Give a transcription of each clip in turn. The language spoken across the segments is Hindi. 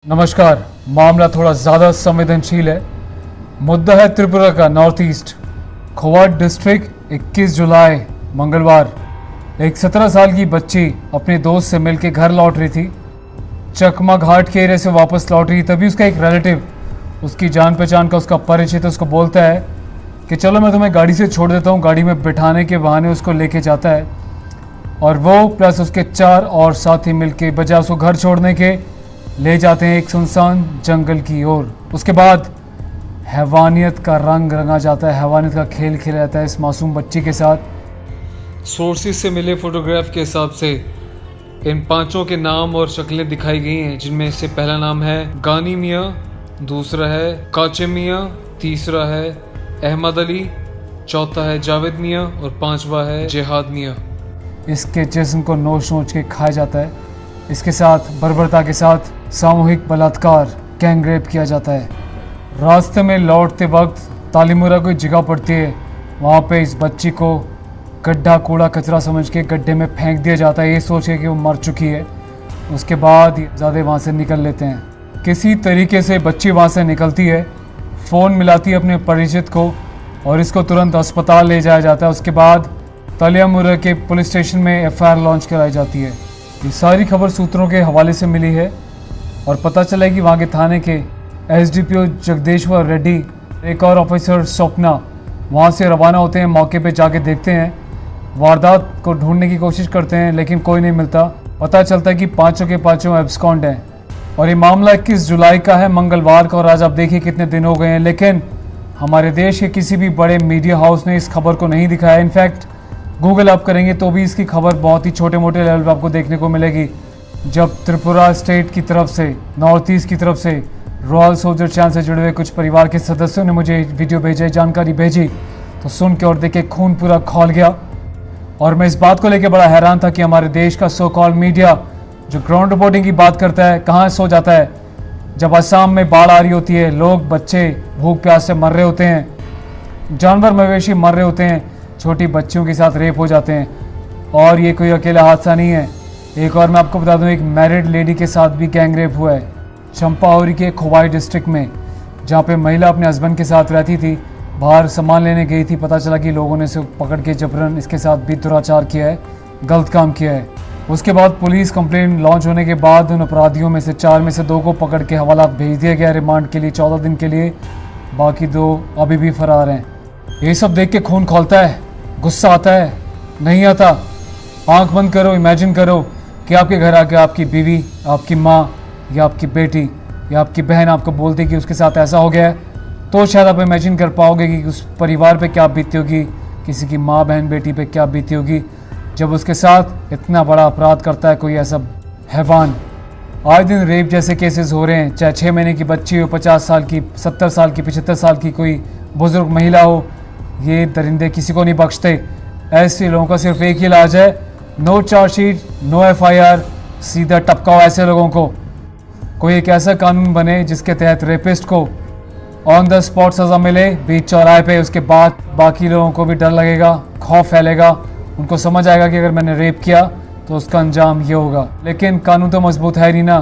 नमस्कार। मामला थोड़ा ज़्यादा संवेदनशील है। मुद्दा है त्रिपुरा का नॉर्थ ईस्ट खोवाट डिस्ट्रिक्ट। 21 जुलाई मंगलवार एक 17 साल की बच्ची अपने दोस्त से मिलकर घर लौट रही थी। चकमा घाट के एरिया से वापस लौट रही, तभी उसका एक रिलेटिव, उसकी जान पहचान का उसका परिचित उसको बोलता है कि चलो मैं तुम्हें गाड़ी से छोड़ देता हूँ। गाड़ी में बिठाने के बहाने उसको लेके जाता है और वो प्लस उसके 4 और साथी मिलके बजाय उसको घर छोड़ने के ले जाते हैं एक सुनसान जंगल की ओर। उसके बाद हैवानियत का रंग रंगा जाता है, हैवानियत का खेल खेला जाता है इस मासूम बच्ची के साथ। सोर्सेज से मिले फोटोग्राफ के हिसाब से इन 5 के नाम और शक्लें दिखाई गई हैं, जिनमें से पहला नाम है गानी मियाँ, दूसरा है काचे मियाँ, तीसरा है अहमद अली, चौथा है जावेद मियाँ और 5वां है जिहाद मियाँ। इसके जिस्म को नोच नोच के खाया जाता है। इसके साथ बर्बरता के साथ सामूहिक बलात्कार, गैंग रेप किया जाता है। रास्ते में लौटते वक्त तालीमुरा कोई जगह पड़ती है, वहाँ पे इस बच्ची को गड्ढा कूड़ा कचरा समझ के गड्ढे में फेंक दिया जाता है, ये सोच के कि वो मर चुकी है। उसके बाद ज़्यादा वहाँ से निकल लेते हैं। किसी तरीके से बच्ची वहाँ से निकलती है, फ़ोन मिलाती है अपने परिचित को और इसको तुरंत अस्पताल ले जाया जाता है। उसके बाद तालीमुरा के पुलिस स्टेशन में FIR लॉन्च कराई जाती है। ये सारी खबर सूत्रों के हवाले से मिली है और पता चला है कि वहाँ के थाने के SDPO जगदेश्वर रेड्डी, एक और ऑफिसर स्वप्ना वहाँ से रवाना होते हैं। मौके पे जाके देखते हैं, वारदात को ढूंढने की कोशिश करते हैं लेकिन कोई नहीं मिलता। पता चलता है कि 5 के 5 एब्सकॉन्ड हैं और ये मामला 21 जुलाई का है, मंगलवार का। और आज आप देखिए कितने दिन हो गए हैं, लेकिन हमारे देश के किसी भी बड़े मीडिया हाउस ने इस खबर को नहीं दिखाया। इनफैक्ट गूगल आप करेंगे तो भी इसकी खबर बहुत ही छोटे मोटे लेवल पर आपको देखने को मिलेगी। जब त्रिपुरा स्टेट की तरफ से, नॉर्थ ईस्ट की तरफ से रॉयल सोल्जर चैन से जुड़े हुए कुछ परिवार के सदस्यों ने मुझे वीडियो भेजे, जानकारी भेजी, तो सुन के और देख के खून पूरा खौल गया। और मैं इस बात को लेकर बड़ा हैरान था कि हमारे देश का सो कॉल्ड मीडिया जो ग्राउंड रिपोर्टिंग की बात करता है, कहाँ सो जाता है। जब असम में बाढ़ आ रही होती है, लोग बच्चे भूख प्यास से मर रहे होते हैं, जानवर मवेशी मर रहे होते हैं, छोटी बच्चियों के साथ रेप हो जाते हैं। और ये कोई अकेला हादसा नहीं है। एक और मैं आपको बता दूं, एक मैरिड लेडी के साथ भी गैंग रेप हुआ है चंपावरी के खोवाई डिस्ट्रिक्ट में, जहाँ पे महिला अपने हस्बैंड के साथ रहती थी, बाहर सामान लेने गई थी। पता चला कि लोगों ने इसे पकड़ के जबरन इसके साथ भी दुराचार किया है, गलत काम किया है। उसके बाद पुलिस कंप्लेंट लॉन्च होने के बाद उन अपराधियों में से 4 में से 2 को पकड़ के हवाला भेज दिया गया रिमांड के लिए 14 दिन के लिए। बाकी 2 अभी भी फरार हैं। ये सब देख के खून खौलता है, गुस्सा आता है, नहीं आता। आंख बंद करो, इमेजिन करो कि आपके घर आके आपकी बीवी, आपकी माँ या आपकी बेटी या आपकी बहन आपको बोलती कि उसके साथ ऐसा हो गया है, तो शायद आप इमेजिन कर पाओगे कि उस परिवार पे क्या बीती होगी, किसी की माँ बहन बेटी पे क्या बीती होगी जब उसके साथ इतना बड़ा अपराध करता है कोई ऐसा हैवान। आए दिन रेप जैसे केसेस हो रहे हैं, चाहे 6 महीने की बच्ची हो, 50 साल की, 70 साल की, 75 साल की कोई बुजुर्ग महिला हो, ये दरिंदे किसी को नहीं बख्शते। ऐसे लोगों का सिर्फ एक ही इलाज है, नो चार्जशीट, नो FIR, सीधा टपकाओ ऐसे लोगों को। कोई एक ऐसा कानून बने जिसके तहत रेपिस्ट को ऑन द स्पॉट सज़ा मिले बीच चौराहे पे। उसके बाद बाकी लोगों को भी डर लगेगा, खौफ फैलेगा, उनको समझ आएगा कि अगर मैंने रेप किया तो उसका अंजाम ये होगा। लेकिन कानून तो मजबूत है नहीं ना,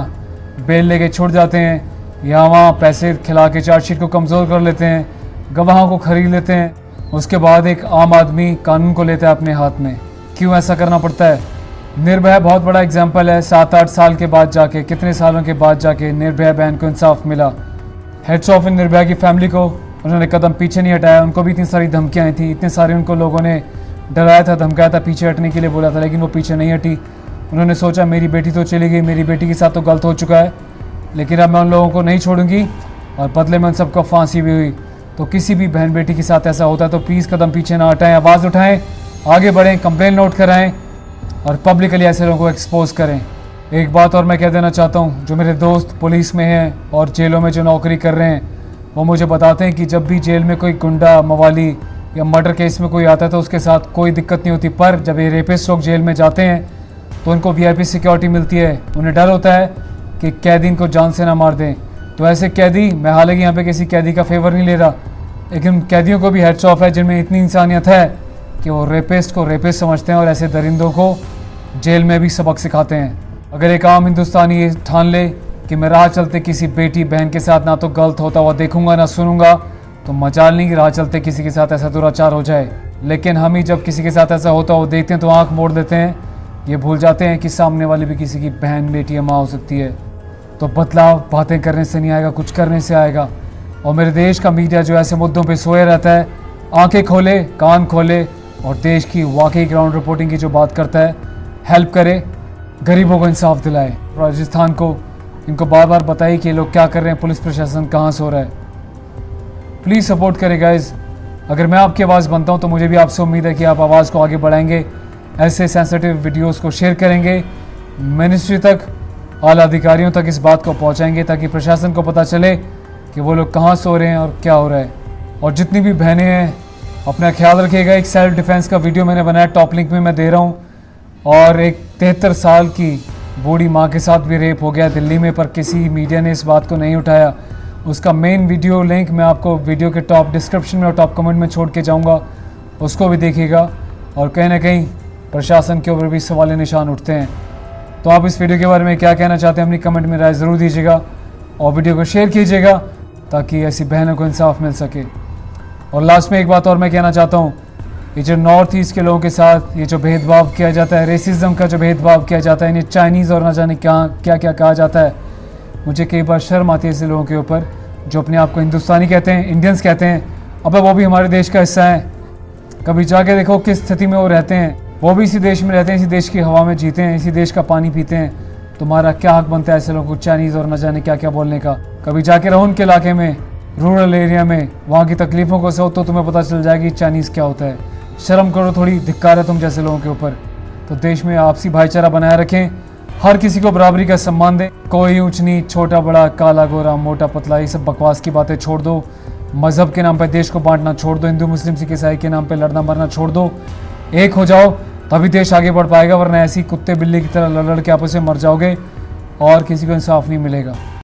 बेल लेके छूट जाते हैं या वहाँ पैसे खिला के चार्जशीट को कमज़ोर कर लेते हैं, गवाहों को खरीद लेते हैं। उसके बाद एक आम आदमी कानून को लेता है अपने हाथ में। क्यों ऐसा करना पड़ता है? निर्भया बहुत बड़ा एग्जाम्पल है। 7-8 साल के बाद जाके, कितने सालों के बाद जाके निर्भया बहन को इंसाफ मिला। हेड्स ऑफ इन निर्भया की फैमिली को, उन्होंने कदम पीछे नहीं हटाया। उनको भी इतनी सारी धमकियाँ आई थी, इतने सारे उनको लोगों ने डराया था, धमकाया था, पीछे हटने के लिए बोला था, लेकिन वो पीछे नहीं हटी। उन्होंने सोचा मेरी बेटी तो चली गई, मेरी बेटी के साथ तो गलत हो चुका है, लेकिन अब मैं उन लोगों को नहीं छोड़ूंगी। और बदले में उन सबको फांसी भी हुई। तो किसी भी बहन बेटी के साथ ऐसा होता है तो प्लीज़ कदम पीछे ना हटाएं, आवाज़ उठाएं, आगे बढ़ें, कंप्लेन नोट कराएं और पब्लिकली ऐसे लोगों को एक्सपोज करें। एक बात और मैं कह देना चाहता हूँ, जो मेरे दोस्त पुलिस में हैं और जेलों में जो नौकरी कर रहे हैं, वो मुझे बताते हैं कि जब भी जेल में कोई गुंडा, मवाली या मर्डर केस में कोई आता है तो उसके साथ कोई दिक्कत नहीं होती। पर जब ये रेपिस्ट लोग जेल में जाते हैं तो उनको VIP सिक्योरिटी मिलती है। उन्हें डर होता है कि कैदी इनको जान से ना मार दें। तो ऐसे कैदी, मैं हालांकि यहाँ पे किसी कैदी का फेवर नहीं ले रहा, लेकिन कैदियों को भी हेड्स ऑफ है जिनमें इतनी इंसानियत है कि वो रेपिस्ट को रेपिस्ट समझते हैं और ऐसे दरिंदों को जेल में भी सबक सिखाते हैं। अगर एक आम हिंदुस्तानी ये ठान ले कि मैं राह चलते किसी बेटी बहन के साथ ना तो गलत होता हुआ देखूंगा ना सुनूंगा, तो मजाल नहीं कि राह चलते किसी के साथ ऐसा दुराचार हो जाए। लेकिन हम ही जब किसी के साथ ऐसा होता हुआ देखते हैं तो आंख मोड़ देते हैं, ये भूल जाते हैं कि सामने वाली भी किसी की बहन बेटी या माँ हो सकती है। तो बदलाव बातें करने से नहीं आएगा, कुछ करने से आएगा। और मेरे देश का मीडिया जो ऐसे मुद्दों पे सोए रहता है, आंखें खोले कान खोले और देश की वाकई ग्राउंड रिपोर्टिंग की जो बात करता है, हेल्प करे, गरीबों को इंसाफ दिलाए। राजस्थान को इनको बार बार बताइए कि ये लोग क्या कर रहे हैं, पुलिस प्रशासन कहाँ सो रहा है। प्लीज़ सपोर्ट करें गाइज। अगर मैं आपकी आवाज़ बनता हूँ तो मुझे भी आपसे उम्मीद है कि आप आवाज़ को आगे बढ़ाएंगे, ऐसे सेंसिटिव वीडियोस को शेयर करेंगे, मिनिस्ट्री तक, आला अधिकारियों तक इस बात को पहुँचाएंगे ताकि प्रशासन को पता चले कि वो लोग कहाँ सो रहे हैं और क्या हो रहा है। और जितनी भी बहनें हैं अपना ख्याल रखिएगा। एक सेल्फ डिफेंस का वीडियो मैंने बनाया, टॉप लिंक में मैं दे रहा हूँ। और एक 73 साल की बूढ़ी माँ के साथ भी रेप हो गया दिल्ली में, पर किसी मीडिया ने इस बात को नहीं उठाया। उसका मेन वीडियो लिंक मैं आपको वीडियो के टॉप डिस्क्रिप्शन में और टॉप कमेंट में छोड़ के जाऊँगा, उसको भी देखिएगा। और कहीं ना कहीं प्रशासन के ऊपर भी सवाल निशान उठते हैं। तो आप इस वीडियो के बारे में क्या कहना चाहते हैं अपनी कमेंट में राय ज़रूर दीजिएगा और वीडियो को शेयर कीजिएगा ताकि ऐसी बहनों को इंसाफ मिल सके। और लास्ट में एक बात और मैं कहना चाहता हूँ, ये जो नॉर्थ ईस्ट के लोगों के साथ ये जो भेदभाव किया जाता है, रेसिज्म का जो भेदभाव किया जाता है, इन्हें चाइनीज़ और ना जाने क्या क्या कहा जाता है, मुझे कई बार शर्म आती है ऐसे लोगों के ऊपर जो अपने आप को हिंदुस्तानी कहते हैं, इंडियंस कहते हैं। अबे वो भी हमारे देश का हिस्सा है। कभी जाके देखो किस स्थिति में वो रहते हैं, वो भी इसी देश में रहते हैं, इसी देश की हवा में जीते हैं, इसी देश का पानी पीते हैं। तुम्हारा क्या हक बनता है ऐसे लोगों को चाइनीज़ और न जाने क्या क्या बोलने का। कभी जाके रहो उनके इलाके में, रूरल एरिया में, वहाँ की तकलीफ़ों को सहो तो तुम्हें पता चल जाएगी चाइनीज़ क्या होता है। शर्म करो थोड़ी, धिक्कार है तुम जैसे लोगों के ऊपर। तो देश में आपसी भाईचारा बनाए रखें, हर किसी को बराबरी का सम्मान दें। कोई ऊंच नीच, छोटा बड़ा, काला गोरा, मोटा पतला, ये सब बकवास की बातें छोड़ दो। मज़हब के नाम पर देश को बांटना छोड़ दो, हिंदू मुस्लिम सिख ईसाई के नाम पर लड़ना मरना छोड़ दो। एक हो जाओ तभी देश आगे बढ़ पाएगा, वरना ऐसी कुत्ते बिल्ली की तरह लड़ लड़ के आपस में मर जाओगे और किसी को इंसाफ नहीं मिलेगा।